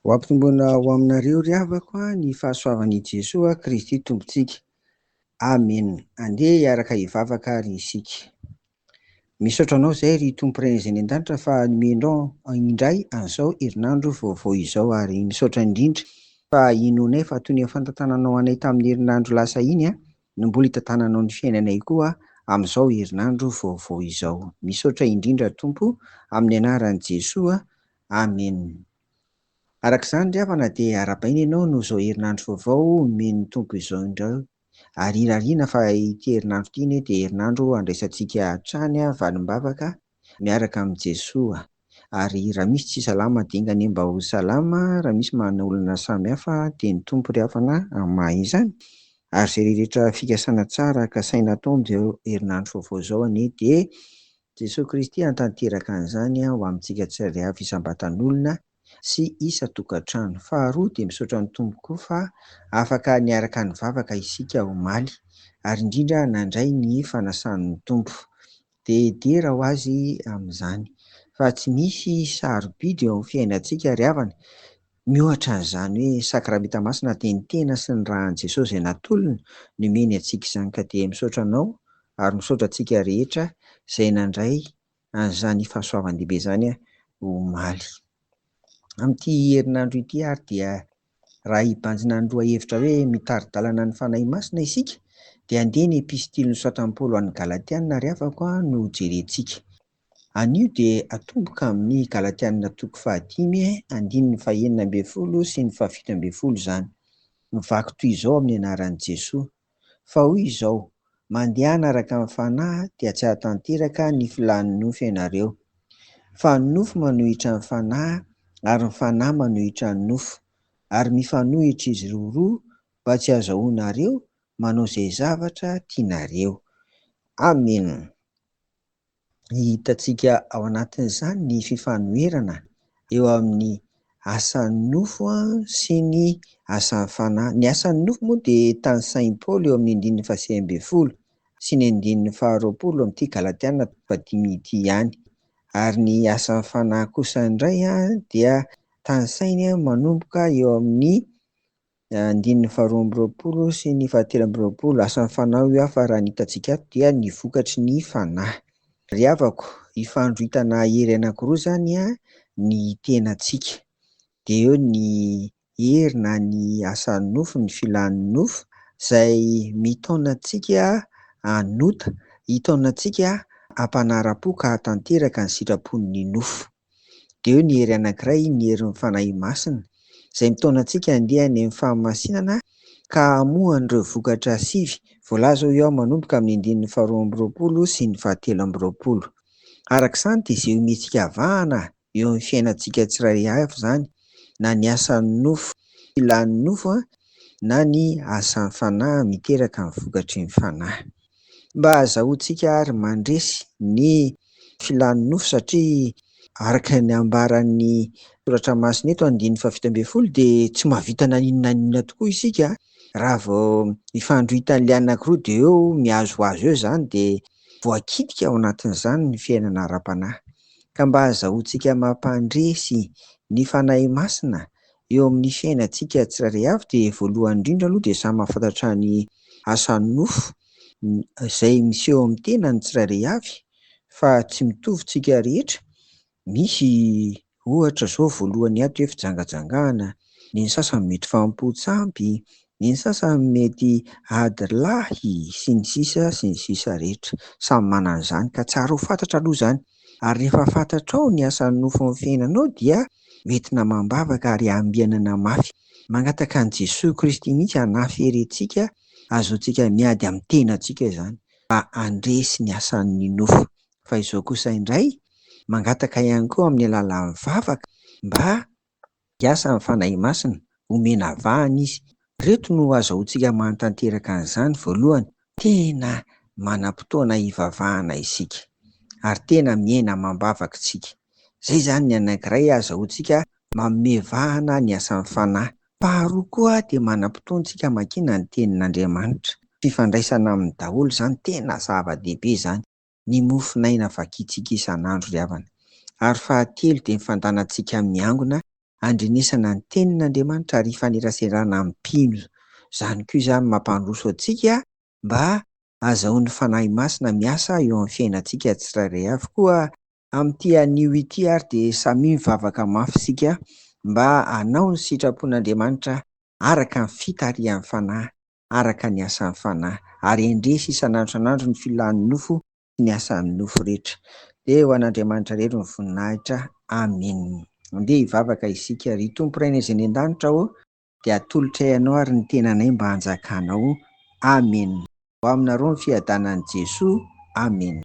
Ho ampitomboina ho aminareo ry havako ny fahasoavan'i Jesosy Kristy Tompontsika. Amen. Andeha hiaraka hivavaka ary isika. Misaotra anao izay ry Tompo Iray izay any an-danitra fa nomenao indray an'izao herinandro vaovao izao, ary misaotra indrindra fa inonay fa toy ny fantantananao anay tamin'ny herinandro lasa iny no mbola hitantananao ny fiainanay koa amin'izao herinandro vaovao izao. Misaotra indrindra Tompo, amin'ny anaran'i Jesosy. Amen. Araka izany ry havana dia arabaina ianao no izao herinandro vaovao nomen'ny Tompo izao indray, ary rarina fa ity herinandro ity dia herinandro andraisantsika hatrany valim-bavaka miaraka amin'i Jesosy. Ary raha misy tsy salama dinga ny mba ho salama, raha misy manana olana samihafa dia ny Tompo ry havana mahay izany. Ary izay rehetra fikasana tsara ka saina atao amin'izao herinandro vaovao izao anie dia Jesosy Kristy hantanteraka an'izany ho amintsika tsirairay avy isam-batan'olona sy isa-tokantrano. Faharoa dia misaotra ny Tompo koa fa afaka niaraka nivavaka isika omaly, ary indrindra nandray ny fanasan'ny Tompo. Dia raha ho azy amin'izany fa tsy misy sarobidy eo amin'ny fiainantsika ry havana, miohatra an'izany hoe sakramenta masina dia ny tena sy ny rahan'i Jesosy izay natolona no omeny antsika izany. Ka dia misaotra anao ary misaotra antsika rehetra izay nandray an'izany fahasoavan-dehibe izany omaly. Amin'ity herinandro ity ary dia raha hibanjina ny loha hevitra hoe mitari-dalana ny fanahy masina isika dia andeha ny epistily nosoratan'i Paoly ho an'ny Galatiana ry havako no jerentsika. Anio dia atomboka amin'ny Galatiana toko 5 andininy 19 sy ny 17 izany. Mivaky toy izao amin'ny anaran'i Jesosy: fa hoy izao, mandehana araka amin'ny fanahy dia tsy hahatanteraka ny filan'ny nofy ianareo, fa ny nofy manohitra ny fanahy ary ny fanahy manohitra ny nofo, ary mifanohitra izy roa mba tsy hahazoanareo manao izay zavatra tianareo. Amen. Hitantsika ao anatin'izany ny fifanoherana eo amin'ny asan'ny nofo sy ny asan'ny fanahy. Ny asan'ny nofo moa dia tany Saint Paoly eo amin'ny 19 sy ny 20 amin'ity Galatiana 5 ity ihany. Ari ny asan'ny fanahy kosa indray dia tany sainy manomboka eo amin'ny 12 sy ny 13. Asan'ny fanahy io fa raha ny hitantsika ato dia ny vokatry ny fanahy. Ry havako, ifandroitana hery anankiroa izany ny tenantsika. Dia eo ny hery na ny asan'ny nofo, ny filan'ny nofo izay mitaona antsika hanota, hitaona antsika hampanara-po ka hatanteraka ny sitrapon'ny nofo. Dia eo ny hery anankiray, ny herin'ny fanahy masina izay mitaona antsika handeha any amin'ny fahamasinana ka hamoha an'ireo vokatra sivy, voalaza eo manomboka amin'ny 12 sy ny 17. Araka izany dia izay omentsika havahana eo amin'ny fiainantsika tsirairay avy izany, na ny asan'ny nofo, filan'ny nofo na ny asan'ny fanahy miteraka ny vokatry ny fanahy. Mba azahoantsika ary mandresy ny filan'ny nofo satria araka ny ambaran'ny soratra masina eto 17 dia tsy mahavita naninona tokoa isika raha vao mifandroita an'ilay anankiroa dia eo mihazoazo eo izany dia voakitika ao anatin'izany ny fiainana ara-panahy. Ka mba azahoantsika mampandresy ny fanahy masina eo amin'ny fiainantsika tsirairay avy dia voalohany indrindra aloha dia samy mahafantatra ny asan'ny nofo izay miseho amin'ny tenany tsirairay avy fa tsy mitovy tsika rehetra. Misy ohatra izao voalohany ato hoe fijangajangana, ny sasany mety fampotsampy, ny sasany mety ady lahy sy ny sisa rehetra. Samy manana izany ka tsara ho fantatra aloha izany. Ary rehefa fantatrao ny asan'ny nofo amin'ny fiainanao dia mety namam-bavaka ary ambianana mafy. Mangataka an'i Jesosy Kristy mihitsy hanafy herentsika, ahazoantsika miady amin'ny tenantsika izany mba handresy ny asan'ny nofo. Fa izao kosa indray mangataka ihany koa amin'ny alalan'ny vavaka mba hiasa amin'ny fanahy masina, omena vahana izy. Reto no azahoantsika manatanteraka an'izany: voalohany, tena manam-potoana hivavahana isika ary tena miaina mambavaka isika. Izay izany ny anankiray azahoantsika manome vahana ny asan'ny fanahy. Faharoa koa dia manam-potoana isika makina ny tenin'Andriamanitra. Fifandraisana amin'ny daholo izany tena zava-dehibe izany. Ny mofinaina vakiantsika isan'andro ry havana. Ary fahatelo dia ny fandehanantsika miangona andrenesana ny tenin'Andriamanitra ary hifaneraserana amin'ny mpino. Izany koa izany mampandroso antsika mba ahazoana fanahy masina miasa eo amin'ny fiainantsika tsirairay avy. Koa amin'ity anio ity ary dia samy mivavaka mafy isika mba hanao ny sitrapon'Andriamanitra araka ny fitarihan'ny fanahy, araka ny asan'ny fanahy, ary endresy isan'andro isan'andro ny filan'ny nofo sy ny asan'ny nofo rehetra. Dia ho an'Andriamanitra irery ny voninahitra. Amen. Andeha hivavaka isika ry Tompo Ray izay any an-danitra aho dia atolotra ianao ary ny tenanay mba hanjakanao. Amen. Ho aminareo ny fiadanan'i Jesoa. Amen.